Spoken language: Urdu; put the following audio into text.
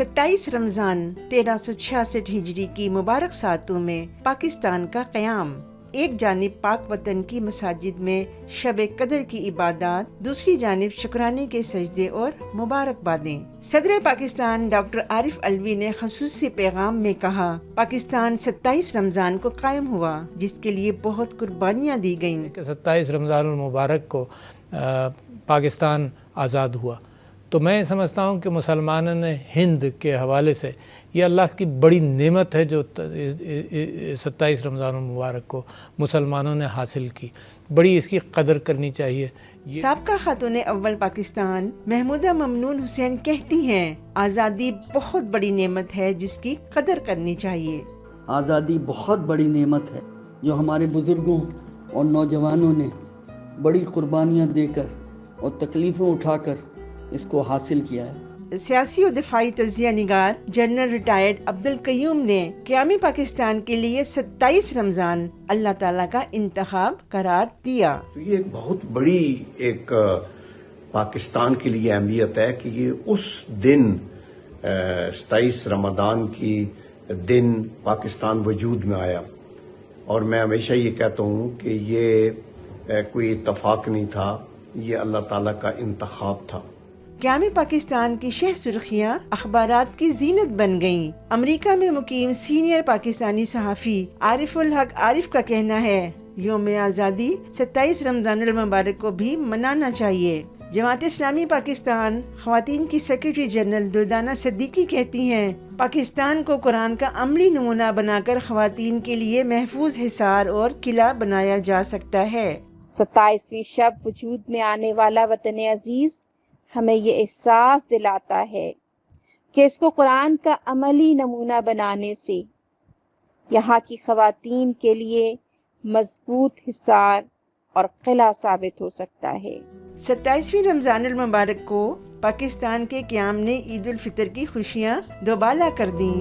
27 رمضان 1366 ہجری کی مبارک ساتوں میں پاکستان کا قیام، ایک جانب پاک وطن کی مساجد میں شب قدر کی عبادات، دوسری جانب شکرانے کے سجدے اور مبارکبادیں۔ صدر پاکستان ڈاکٹر عارف علوی نے خصوصی پیغام میں کہا، پاکستان 27 رمضان کو قائم ہوا جس کے لیے بہت قربانیاں دی گئیں۔ 27 رمضان المبارک کو پاکستان آزاد ہوا، تو میں سمجھتا ہوں کہ مسلمانوں نے ہند کے حوالے سے یہ اللہ کی بڑی نعمت ہے جو 27 رمضان المبارک کو مسلمانوں نے حاصل کی، بڑی اس کی قدر کرنی چاہیے۔ سابقہ خاتون اول پاکستان محمودہ ممنون حسین کہتی ہیں، آزادی بہت بڑی نعمت ہے جس کی قدر کرنی چاہیے۔ آزادی بہت بڑی نعمت ہے جو ہمارے بزرگوں اور نوجوانوں نے بڑی قربانیاں دے کر اور تکلیفیں اٹھا کر اس کو حاصل کیا ہے۔ سیاسی و دفاعی تجزیہ نگار جنرل ریٹائرڈ عبدالقیوم نے قیامی پاکستان کے لیے 27 رمضان اللہ تعالیٰ کا انتخاب قرار دیا۔ تو یہ ایک بہت بڑی ایک پاکستان کے لیے اہمیت ہے کہ یہ اس دن 27 رمضان کی دن پاکستان وجود میں آیا، اور میں ہمیشہ یہ کہتا ہوں کہ یہ کوئی اتفاق نہیں تھا، یہ اللہ تعالیٰ کا انتخاب تھا۔ قیامی پاکستان کی شہ سرخیاں اخبارات کی زینت بن گئیں۔ امریکہ میں مقیم سینئر پاکستانی صحافی عارف الحق عارف کا کہنا ہے، یوم آزادی 27 رمضان المبارک کو بھی منانا چاہیے۔ جماعت اسلامی پاکستان خواتین کی سیکرٹری جنرل دردانہ صدیقی کہتی ہیں، پاکستان کو قرآن کا عملی نمونہ بنا کر خواتین کے لیے محفوظ حصار اور قلعہ بنایا جا سکتا ہے۔ 27ویں شب وجود میں آنے والا وطن عزیز ہمیں یہ احساس دلاتا ہے کہ اس کو قرآن کا عملی نمونہ بنانے سے یہاں کی خواتین کے لیے مضبوط حصار اور قلعہ ثابت ہو سکتا ہے۔ 27ویں رمضان المبارک کو پاکستان کے قیام نے عید الفطر کی خوشیاں دوبالا کر دیں۔